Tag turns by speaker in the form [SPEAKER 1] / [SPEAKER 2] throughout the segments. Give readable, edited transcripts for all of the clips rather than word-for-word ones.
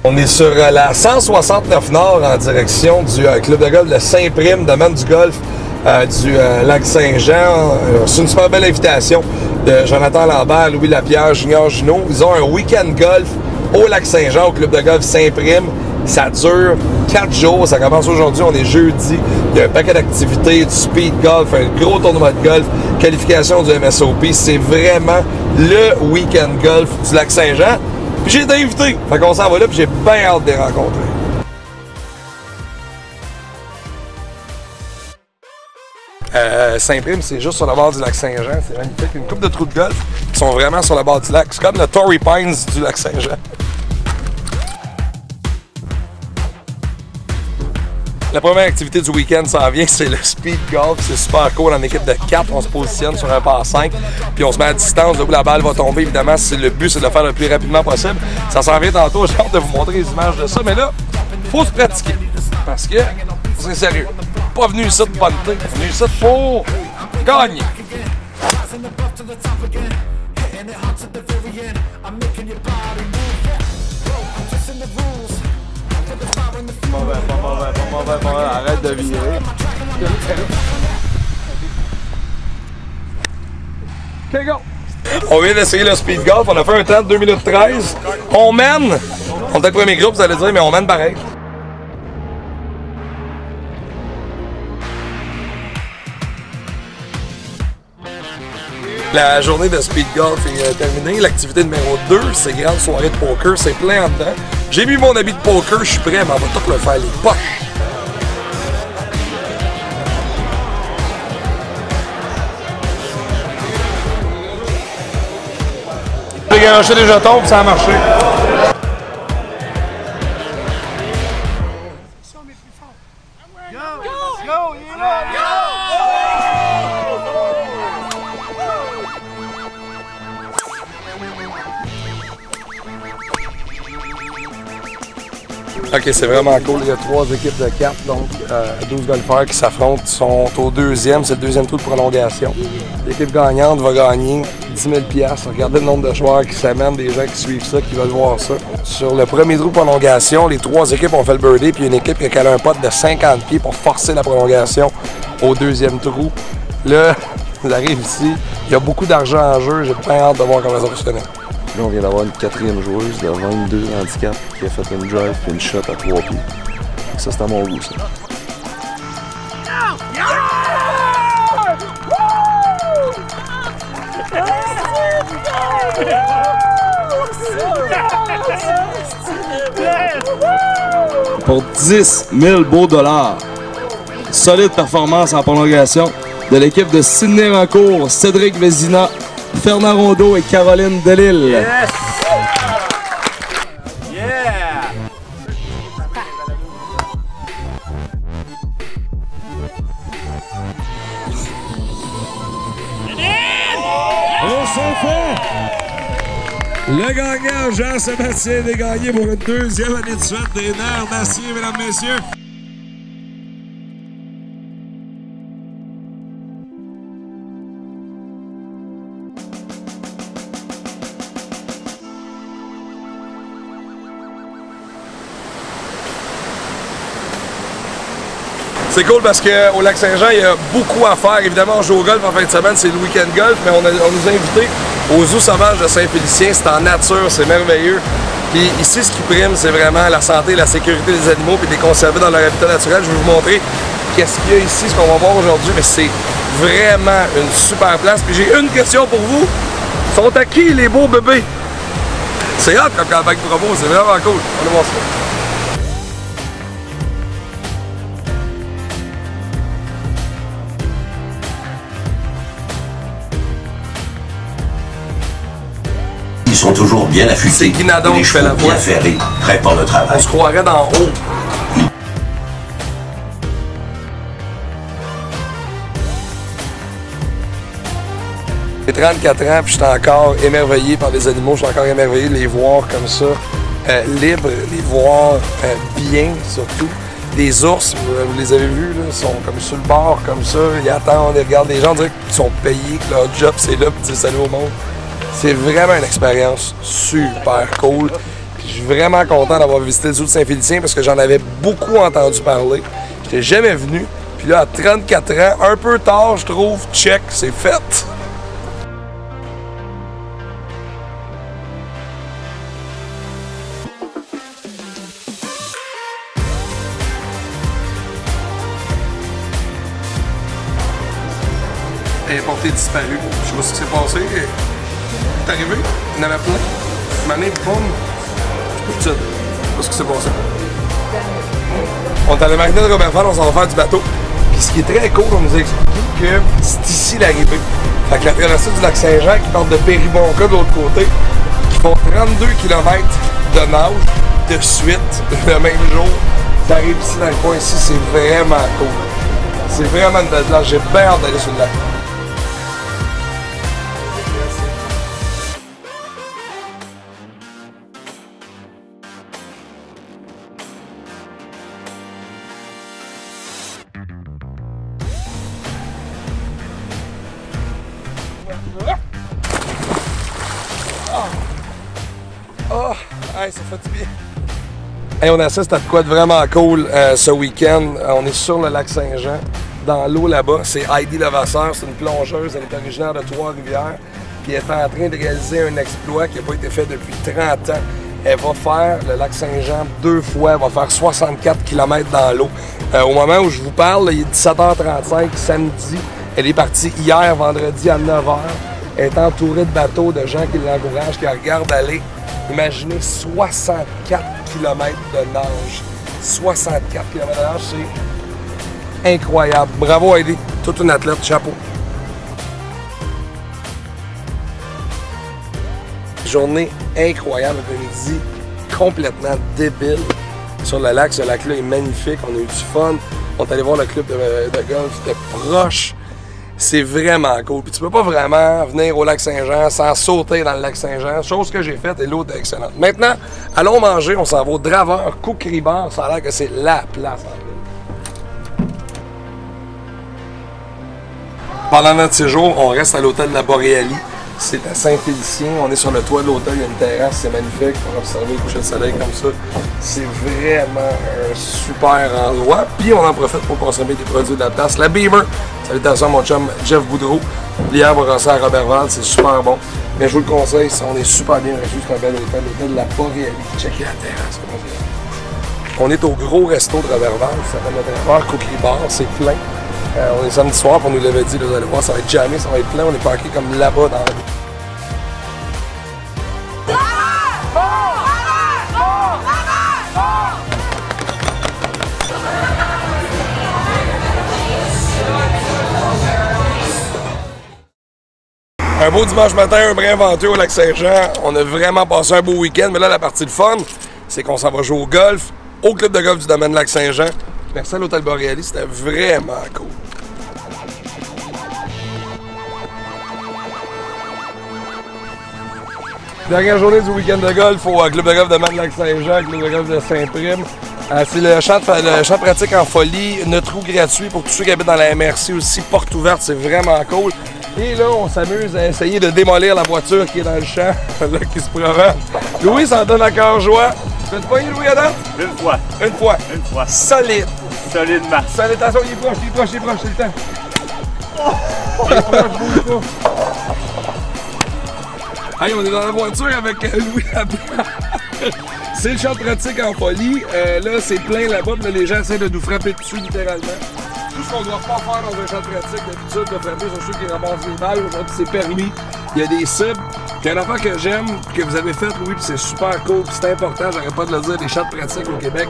[SPEAKER 1] On est sur la 169 Nord en direction du club de golf de Saint-Prime, domaine du golf du lac Saint-Jean. C'est une super belle invitation de Jonathan Lambert, Louis Lapierre, Junior Junot. Ils ont un week-end golf au lac Saint-Jean, au club de golf Saint-Prime. Ça dure 4 jours, ça commence aujourd'hui, on est jeudi. Il y a un paquet d'activités, du speed golf, un gros tournoi de golf, qualification du MSOP. C'est vraiment le week-end golf du lac Saint-Jean. Puis j'ai été invité, fait qu'on s'en va là, puis j'ai bien hâte de les rencontrer. Saint-Prime, c'est juste sur la bord du lac Saint-Jean. C'est magnifique. Une couple de trous de golf qui sont vraiment sur la bord du lac. C'est comme le Torrey Pines du lac Saint-Jean. La première activité du week-end s'en vient, c'est le speed golf. C'est super cool. En équipe de 4, on se positionne sur un par 5, puis on se met à distance de où la balle va tomber. Évidemment, le but, c'est de le faire le plus rapidement possible. Ça s'en vient tantôt. J'ai hâte de vous montrer les images de ça. Mais là, il faut se pratiquer. Parce que, c'est sérieux. Pas venu ici de punter. Venu ici pour gagner. Pas mauvais, arrête de virer. OK, go! On vient d'essayer le speed golf, on a fait un temps de 2 minutes 13. On mène! On était le premier groupe, vous allez dire, mais on mène pareil. La journée de speed golf est terminée. L'activité numéro 2, c'est grande soirée de poker. C'est plein en dedans. J'ai mis mon habit de poker, je suis prêt, mais on va tout le faire, les poches. J'ai garoché des jetons, puis ça a marché. OK, c'est vraiment cool. Il y a 3 équipes de 4, donc 12 golfeurs qui s'affrontent. Ils sont au deuxième, c'est le deuxième trou de prolongation. L'équipe gagnante va gagner 10 000 $. Regardez le nombre de joueurs qui s'amènent, des gens qui suivent ça, qui veulent voir ça. Sur le premier trou de prolongation, les 3 équipes ont fait le birdie, puis une équipe qui a calé un putt de 50 pieds pour forcer la prolongation au deuxième trou. Là, ils arrivent ici, il y a beaucoup d'argent en jeu, j'ai bien hâte de voir comment ça va se finir.
[SPEAKER 2] Là, on vient d'avoir une 4e joueuse de 22 handicaps qui a fait une drive et une shot à 3 pieds. Ça, c'est à mon goût, ça.
[SPEAKER 3] Pour 10 000 beaux dollars. Solide performance en prolongation de l'équipe de Sidney Rancourt, Cédric Vézina, Fernand Rondeau et Caroline Delille.
[SPEAKER 4] Yes! Yeah!
[SPEAKER 1] Et c'est fait! Le gagnant, Jean-Sébastien, est gagné pour une 2e année de suite des Nerfs d'acier, mesdames, messieurs. C'est cool parce qu'au lac Saint-Jean, il y a beaucoup à faire. Évidemment, on joue au golf en fin de semaine, c'est le week-end golf, mais on nous a invités au Zoo sauvage de Saint-Félicien. C'est en nature, c'est merveilleux. Puis ici, ce qui prime, c'est vraiment la santé et la sécurité des animaux puis de les conserver dans leur habitat naturel. Je vais vous montrer qu'est-ce qu'il y a ici, ce qu'on va voir aujourd'hui, mais c'est vraiment une super place. Puis j'ai une question pour vous. Sont à qui les beaux bébés? C'est hot comme campagne promo, c'est vraiment cool. On va voir ça.
[SPEAKER 5] Ils sont toujours bien affûtés.
[SPEAKER 1] C'est Guy Nadon qui fait la voix.
[SPEAKER 5] Bien ferrés, prêts pour le travail.
[SPEAKER 1] On se croirait d'en haut. J'ai 34 ans, puis je suis encore émerveillé par les animaux. Je suis encore émerveillé de les voir comme ça, libres, les voir bien, surtout. Des ours, vous les avez vus, là, ils sont comme sur le bord, comme ça. Ils attendent, ils regardent les gens, on dirait qu'ils sont payés, que leur job, c'est là, puis ils disent salut au monde. C'est vraiment une expérience super cool. Puis je suis vraiment content d'avoir visité le zoo de Saint-Félicien parce que j'en avais beaucoup entendu parler. J'étais jamais venu. Puis là, à 34 ans, un peu tard, je trouve, check, c'est fait. Elle est portée disparue. Je sais pas ce qui s'est passé. Elle est arrivée, il y en avait plein. Mané, boum, je sais pas ce qui s'est passé. On est à la marina de Roberval, on s'en va faire du bateau. Puis ce qui est très cool, on nous a expliqué que c'est ici l'arrivée. Fait que la traversée du lac Saint-Jean qui part de Péribonka de l'autre côté, qui font 32 km de nage de suite le même jour. Ça arrive ici dans le coin ici, c'est vraiment cool. C'est vraiment une belle plage, j'ai bien hâte d'aller sur le lac. Oh, hey, ça fait du bien. Hey, on assiste à de quoi de vraiment cool ce week-end. On est sur le lac Saint-Jean, dans l'eau là-bas. C'est Heidi Levasseur, c'est une plongeuse, elle est originaire de Trois-Rivières. Puis elle est en train de réaliser un exploit qui n'a pas été fait depuis 30 ans. Elle va faire le lac Saint-Jean 2 fois, elle va faire 64 km dans l'eau. Au moment où je vous parle, il est 17h35 samedi. Elle est partie hier, vendredi à 9h. Elle est entourée de bateaux, de gens qui l'encouragent, qui la regardent aller. Imaginez 64 km de nage. 64 km de nage, c'est incroyable. Bravo Heidi, toute une athlète, chapeau. Journée incroyable après-midi, complètement débile sur le lac. Ce lac-là est magnifique, on a eu du fun. On est allé voir le club de golf, c'était proche. C'est vraiment cool. Puis tu peux pas vraiment venir au lac Saint-Jean sans sauter dans le lac Saint-Jean, chose que j'ai faite et l'eau est excellente. Maintenant, allons manger, on s'en va au Draveur Cookery Bar, ça a l'air que c'est la place en ville. Pendant notre séjour, on reste à l'hôtel de la Boréalie. C'est à Saint-Félicien, on est sur le toit de l'hôtel, il y a une terrasse, c'est magnifique pour observer le coucher de soleil comme ça. C'est vraiment un super endroit. Puis on en profite pour consommer des produits de la place. La Beamer, salutations à mon chum Jeff Boudreau, l'hier brassé à Roberval, c'est super bon. Mais je vous le conseille, on est super bien reçus, c'est un bel hôtel, l'hôtel de la Boréalie. Checkez la terrasse. On est au gros resto de Roberval, ça s'appelle le Draveur Cookery Bar, c'est plein. On est samedi soir, on nous l'avait dit, là, vous allez voir, ça va être jamais, ça va être plein, on est parqué comme là-bas dans la rue. Un beau dimanche matin, un brin venteux au lac Saint-Jean. On a vraiment passé un beau week-end, mais là, la partie de fun, c'est qu'on s'en va jouer au golf, au club de golf du domaine Lac Saint-Jean. Merci à l'hôtel Boréalie, c'était vraiment cool. Dernière journée du week-end de golf au club de golf de Lac-Saint-Jean, club de golf de Saint-Prime. C'est le champ pratique en folie, notre trou gratuit pour tous ceux qui habitent dans la MRC aussi, porte ouverte, c'est vraiment cool. Et là, on s'amuse à essayer de démolir la voiture qui est dans le champ, là, qui se promène. Louis s'en donne encore joie. Tu as pogné Louis Adam?
[SPEAKER 4] Une fois.
[SPEAKER 1] Une fois.
[SPEAKER 4] Une fois.
[SPEAKER 1] Solide.
[SPEAKER 4] Solidement.
[SPEAKER 1] Solide. Attention, il est proche, c'est le temps. Il est proche, bouge pas. Hey, on est dans la voiture avec Louis Adam. C'est le champ pratique en folie. Là, c'est plein là-bas, mais les gens essaient de nous frapper dessus littéralement. Tout ce qu'on ne doit pas faire dans un champ pratique d'habitude, de frapper sur ceux qui ramassent les balles, aujourd'hui c'est permis. Il y a des cibles. Puis un affaire que j'aime, que vous avez fait, Louis, puis c'est super cool, puis c'est important, j'arrête pas de le dire, les champs pratiques au Québec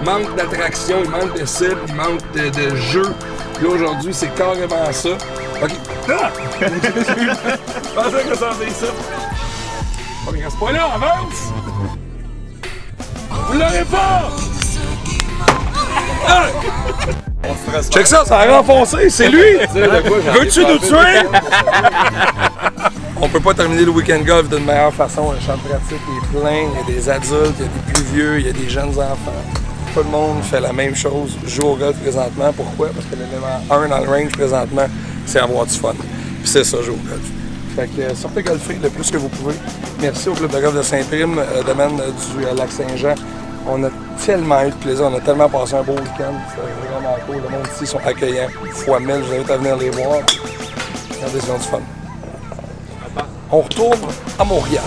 [SPEAKER 1] manquent d'attraction, il manque de cibles, il manque de jeux. Puis aujourd'hui, c'est carrément ça. OK. Ah! Je pensais que ça en des cibles. OK, reste pas là, avance! Vous l'aurez pas! Ah! Check ça, ça a renfoncé, c'est lui! Veux-tu nous tuer? On peut pas terminer le week-end golf d'une meilleure façon. Le champ de pratique est plein, il y a des adultes, il y a des plus vieux, il y a des jeunes enfants. Tout le monde fait la même chose, joue au golf présentement. Pourquoi? Parce que l'élément 1 dans le range présentement, c'est avoir du fun. Puis c'est ça, jouer au golf. Fait que sortez golfer le plus que vous pouvez. Merci au club de golf de Saint-Prime, domaine du lac Saint-Jean. On a tellement eu de plaisir, on a tellement passé un beau week-end. C'est vraiment cool. Le monde ici sont accueillants. Fois 1000, je vous invite à venir les voir. Regardez, ils ont du fun. On retourne à Montréal.